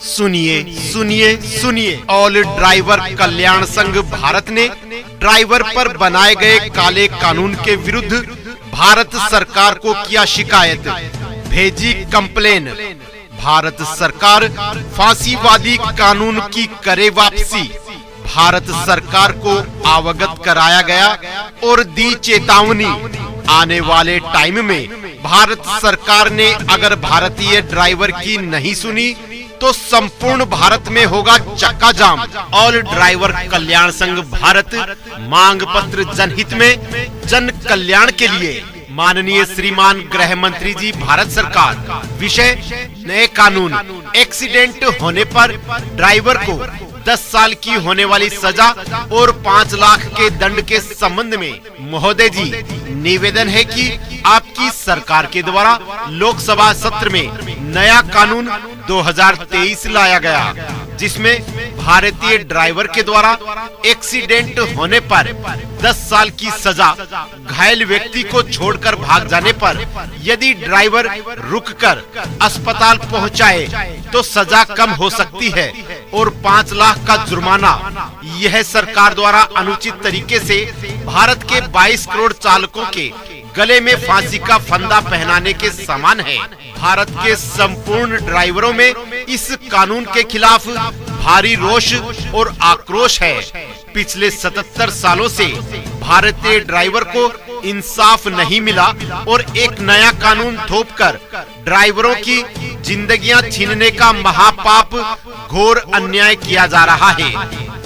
सुनिए सुनिए सुनिए, ऑल ड्राइवर कल्याण संघ भारत ने ड्राइवर पर बनाए गए काले कानून के विरुद्ध भारत सरकार को किया शिकायत, भेजी कंप्लेन। भारत सरकार फांसीवादी कानून की करे वापसी। भारत सरकार को अवगत कराया गया और दी चेतावनी। आने वाले टाइम में भारत सरकार ने अगर भारतीय ड्राइवर की नहीं सुनी तो संपूर्ण भारत में होगा चक्का जाम। ऑल ड्राइवर कल्याण संघ भारत मांग पत्र जनहित में जन कल्याण के लिए माननीय श्रीमान गृह मंत्री जी भारत सरकार। विषय नए कानून। एक्सीडेंट होने पर ड्राइवर को 10 साल की होने वाली सजा और 5 लाख के दंड के संबंध में महोदय जी निवेदन है कि आपकी सरकार के द्वारा लोकसभा सत्र में नया कानून 2023 लाया गया, जिसमें भारतीय ड्राइवर के द्वारा एक्सीडेंट होने पर 10 साल की सजा, घायल व्यक्ति को छोड़कर भाग जाने पर यदि ड्राइवर रुककर अस्पताल पहुंचाए तो सजा कम हो सकती है और 5 लाख का जुर्माना। यह सरकार द्वारा अनुचित तरीके से भारत के 22 करोड़ चालकों के गले में फांसी का फंदा पहनाने के समान है। भारत के संपूर्ण ड्राइवरों में इस कानून के खिलाफ भारी रोष और आक्रोश है। पिछले 77 सालों से भारतीय ड्राइवर को इंसाफ नहीं मिला और एक नया कानून थोपकर ड्राइवरों की जिंदगियां छीनने का महापाप घोर अन्याय किया जा रहा है।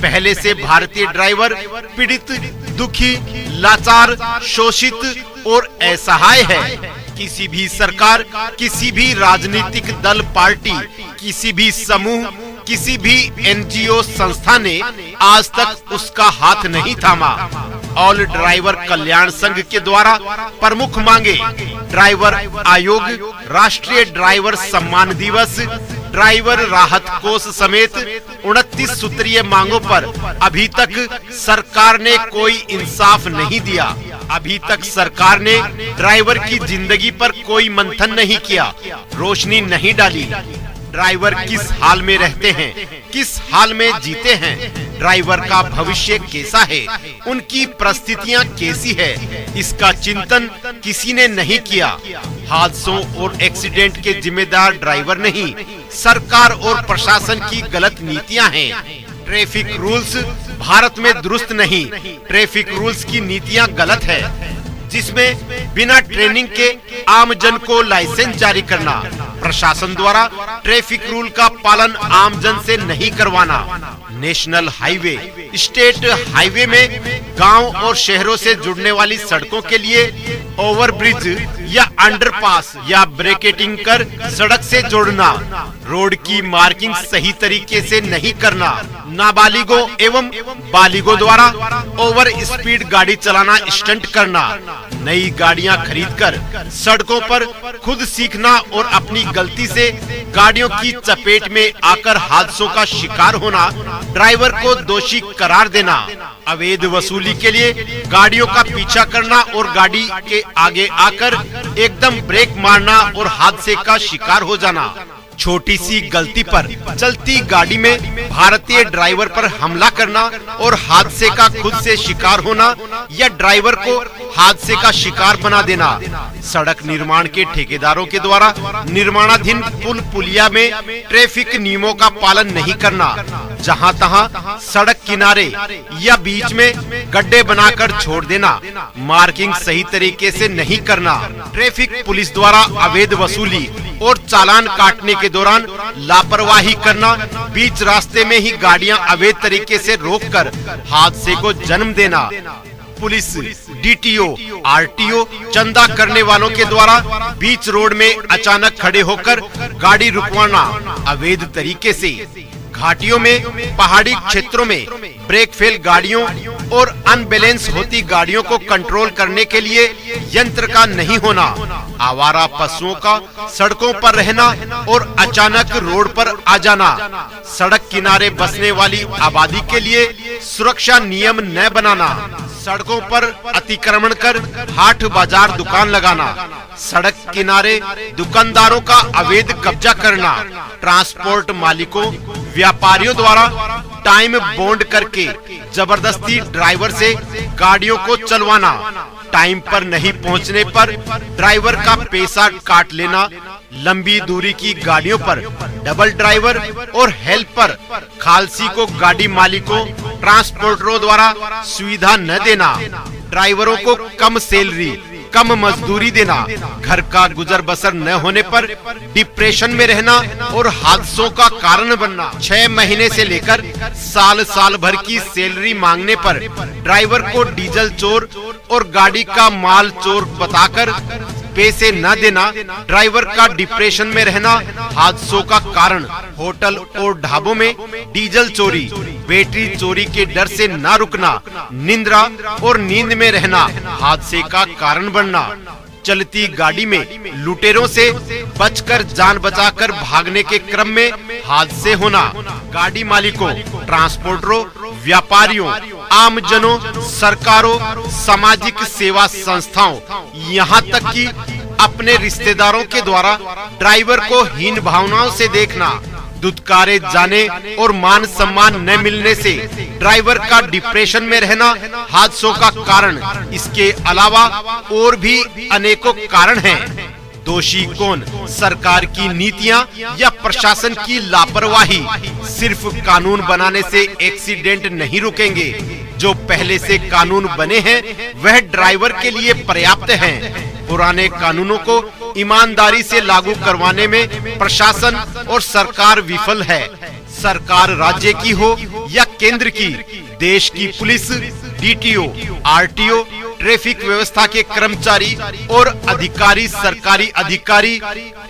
पहले से भारतीय ड्राइवर पीड़ित, दुखी, लाचार, शोषित और असहाय है। किसी भी सरकार, किसी भी राजनीतिक दल, पार्टी, किसी भी समूह, किसी भी एनजीओ संस्था ने आज तक उसका हाथ नहीं थामा। ऑल ड्राइवर कल्याण संघ के द्वारा प्रमुख मांगे ड्राइवर आयोग, राष्ट्रीय ड्राइवर सम्मान दिवस, ड्राइवर राहत कोष समेत 29 सूत्रीय मांगों पर अभी तक सरकार ने कोई इंसाफ नहीं दिया। अभी तक सरकार ने ड्राइवर की जिंदगी पर कोई मंथन नहीं किया, रोशनी नहीं डाली। ड्राइवर किस हाल में रहते हैं, किस हाल में जीते हैं, ड्राइवर का भविष्य कैसा है, उनकी परिस्थितियां कैसी है, इसका चिंतन किसी ने नहीं किया। हादसों और एक्सीडेंट के जिम्मेदार ड्राइवर नहीं, सरकार और प्रशासन की गलत नीतियां हैं। ट्रैफिक रूल्स भारत में दुरुस्त नहीं, ट्रैफिक रूल्स की नीतियां गलत है, जिसमें बिना ट्रेनिंग के आम जन को लाइसेंस जारी करना, प्रशासन द्वारा ट्रैफिक रूल का पालन आम जन से नहीं करवाना, नेशनल हाईवे, स्टेट हाईवे में गांव और शहरों से जुड़ने वाली सड़कों के लिए ओवरब्रिज या अंडरपास या ब्रैकेटिंग कर सड़क से जोड़ना, रोड की मार्किंग सही तरीके से नहीं करना, नाबालिगों एवं बालिगों द्वारा ओवर स्पीड गाड़ी चलाना, स्टंट करना, नई गाड़ियां खरीदकर सड़कों पर खुद सीखना और अपनी गलती से गाड़ियों की चपेट में आकर हादसों का शिकार होना, ड्राइवर को दोषी करार देना, अवैध वसूली के लिए गाड़ियों का पीछा करना और गाड़ी के आगे आकर एकदम ब्रेक मारना और हादसे का शिकार हो जाना, छोटी सी गलती पर चलती गाड़ी में भारतीय ड्राइवर पर हमला करना और हादसे का खुद से शिकार होना या ड्राइवर को हादसे का शिकार बना देना, सड़क निर्माण के ठेकेदारों के द्वारा निर्माणाधीन पुल पुलिया में ट्रैफिक नियमों का पालन नहीं करना, जहां तहां सड़क किनारे या बीच में गड्ढे बनाकर छोड़ देना, मार्किंग सही तरीके से नहीं करना, ट्रैफिक पुलिस द्वारा अवैध वसूली और चालान काटने के दौरान लापरवाही करना, बीच रास्ते में ही गाड़ियां अवैध तरीके से रोककर हादसे को जन्म देना, पुलिस, डीटीओ, आरटीओ चंदा करने वालों के द्वारा बीच रोड में अचानक खड़े होकर गाड़ी रुकवाना, अवैध तरीके से घाटियों में, पहाड़ी क्षेत्रों में ब्रेक फेल गाड़ियों और अनबैलेंस होती गाड़ियों को कंट्रोल करने के लिए यंत्र का नहीं होना, आवारा पशुओं का सड़कों पर रहना और अचानक रोड पर आ जाना, सड़क किनारे बसने वाली आबादी के लिए सुरक्षा नियम न बनाना, सड़कों पर अतिक्रमण कर हाट बाजार दुकान लगाना, सड़क किनारे दुकानदारों का अवैध कब्जा करना, ट्रांसपोर्ट मालिकों व्यापारियों द्वारा टाइम बॉन्ड करके जबरदस्ती ड्राइवर से गाड़ियों को चलवाना, टाइम पर नहीं पहुंचने पर ड्राइवर का पैसा काट लेना, लंबी दूरी की गाड़ियों पर डबल ड्राइवर और हेल्पर खालसी को गाड़ी मालिकों ट्रांसपोर्टरों द्वारा सुविधा न देना, ड्राइवरों को कम सैलरी कम मजदूरी देना, घर का गुजर बसर न होने पर डिप्रेशन में रहना और हादसों का कारण बनना, 6 महीने से लेकर साल भर की सैलरी मांगने पर ड्राइवर को डीजल चोर और गाड़ी का माल चोर बताकर पैसे न देना, ड्राइवर का डिप्रेशन में रहना हादसों का कारण, होटल और ढाबों में डीजल चोरी बैटरी चोरी के डर से न रुकना, निंद्रा और नींद में रहना हादसे का कारण बनना, चलती गाड़ी में लुटेरों से बचकर जान बचाकर भागने के क्रम में हादसे होना, गाड़ी मालिकों ट्रांसपोर्टरों व्यापारियों आमजनों सरकारों सामाजिक सेवा संस्थाओं यहाँ तक कि अपने रिश्तेदारों के द्वारा ड्राइवर को हीन भावनाओं से देखना, दुत्कारे जाने और मान सम्मान न मिलने से ड्राइवर का डिप्रेशन में रहना हादसों का कारण। इसके अलावा और भी अनेकों कारण हैं। दोषी कौन? सरकार की नीतियां या प्रशासन की लापरवाही। सिर्फ कानून बनाने से एक्सीडेंट नहीं रुकेंगे, जो पहले से कानून बने हैं वह ड्राइवर के लिए पर्याप्त हैं। पुराने कानूनों को ईमानदारी से लागू करवाने में प्रशासन और सरकार विफल है। सरकार राज्य की हो या केंद्र की, देश की पुलिस, डीटीओ, आरटीओ, ट्रैफिक व्यवस्था के कर्मचारी और अधिकारी, सरकारी अधिकारी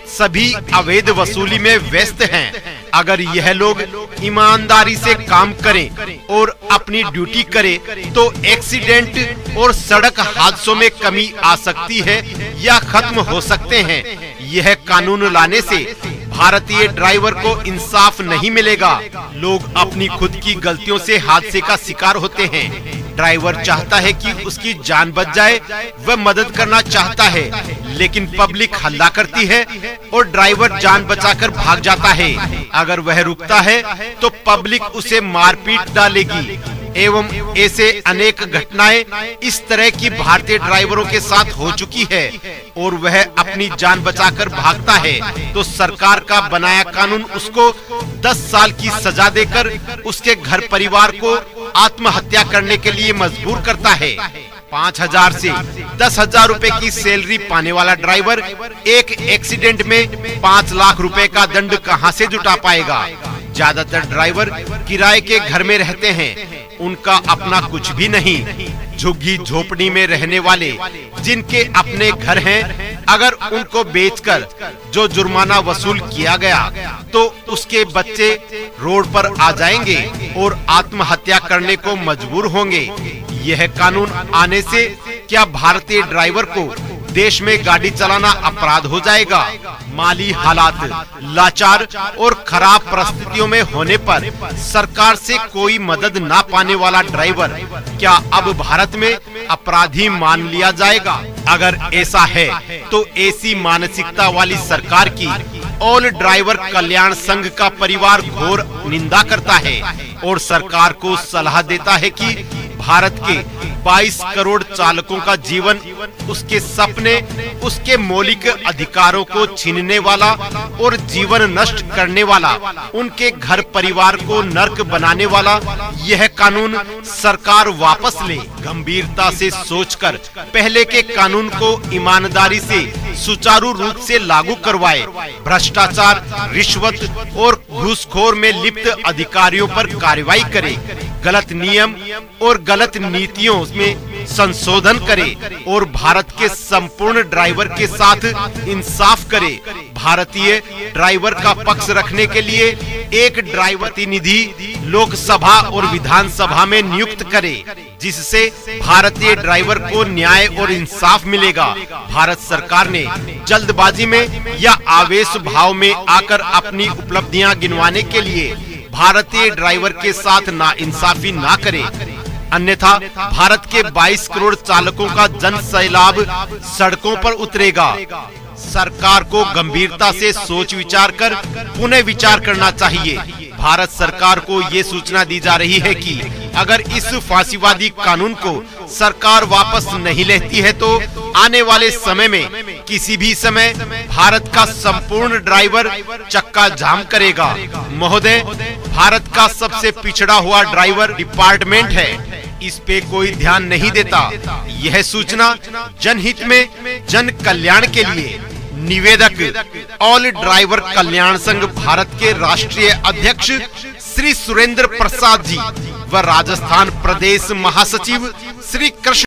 सभी अवैध वसूली में व्यस्त हैं। अगर यह लोग ईमानदारी से काम करें और अपनी ड्यूटी करें तो एक्सीडेंट और सड़क हादसों में कमी आ सकती है या खत्म हो सकते हैं। यह कानून लाने से भारतीय ड्राइवर को इंसाफ नहीं मिलेगा। लोग अपनी खुद की गलतियों से हादसे का शिकार होते हैं। ड्राइवर चाहता है कि उसकी जान बच जाए, वह मदद करना चाहता है, लेकिन पब्लिक हल्ला करती है और ड्राइवर जान बचाकर भाग जाता है। अगर वह रुकता है तो पब्लिक उसे मारपीट डालेगी एवं ऐसे अनेक घटनाएं इस तरह की भारतीय ड्राइवरों के साथ हो चुकी है और वह अपनी जान बचाकर भागता है तो सरकार का बनाया कानून उसको 10 साल की सजा देकर उसके घर परिवार को आत्महत्या करने के लिए मजबूर करता है। 5,000 से 10,000 रुपए की सैलरी पाने वाला ड्राइवर एक एक्सीडेंट में 5 लाख रुपए का दंड कहां से जुटा पाएगा? ज्यादातर ड्राइवर किराए के घर में रहते हैं, उनका अपना कुछ भी नहीं। झुग्गी झोपड़ी में रहने वाले जिनके अपने घर हैं, अगर उनको बेचकर जो जुर्माना वसूल किया गया तो उसके बच्चे रोड पर आ जाएंगे और आत्महत्या करने को मजबूर होंगे। यह कानून आने से क्या भारतीय ड्राइवर को देश में गाड़ी चलाना अपराध हो जाएगा? माली हालात, लाचार और खराब परिस्थितियों में होने पर सरकार से कोई मदद ना पाने वाला ड्राइवर क्या अब भारत में अपराधी मान लिया जाएगा? अगर ऐसा है तो ऐसी मानसिकता वाली सरकार की ऑल ड्राइवर कल्याण संघ का परिवार घोर निंदा करता है और सरकार को सलाह देता है कि भारत के 22 करोड़ चालकों का जीवन, उसके सपने, उसके मौलिक अधिकारों को छीनने वाला और जीवन नष्ट करने वाला, उनके घर परिवार को नर्क बनाने वाला यह कानून सरकार वापस ले। गंभीरता से सोचकर पहले के कानून को ईमानदारी से सुचारू रूप से लागू करवाए। भ्रष्टाचार, रिश्वत और घूसखोर में लिप्त अधिकारियों पर कार्रवाई करे। गलत नियम और गलत नीतियों में संशोधन करे और भारत के संपूर्ण ड्राइवर के साथ इंसाफ करे। भारतीय ड्राइवर का पक्ष रखने के लिए एक ड्राइवर प्रतिनिधि लोकसभा और विधानसभा में नियुक्त करे, जिससे भारतीय ड्राइवर को न्याय और इंसाफ मिलेगा। भारत सरकार ने जल्दबाजी में या आवेश भाव में आकर अपनी उपलब्धियां गिनवाने के लिए भारतीय ड्राइवर के साथ नाइंसाफी ना करे। अन्यथा भारत के 22 करोड़ चालकों का जन सैलाब सड़कों पर उतरेगा। सरकार को गंभीरता से सोच विचार कर पुनः विचार करना चाहिए। भारत सरकार को ये सूचना दी जा रही है कि अगर इस फांसीवादी कानून को सरकार वापस नहीं लेती है तो आने वाले समय में किसी भी समय भारत का संपूर्ण ड्राइवर चक्का जाम करेगा। महोदय, भारत का सबसे पिछड़ा हुआ ड्राइवर डिपार्टमेंट है, इस पे कोई ध्यान नहीं देता। यह सूचना जनहित में जन कल्याण के लिए निवेदक ऑल ड्राइवर कल्याण संघ भारत के राष्ट्रीय अध्यक्ष श्री सुरेंद्र प्रसाद जी व राजस्थान प्रदेश महासचिव श्री कृष्ण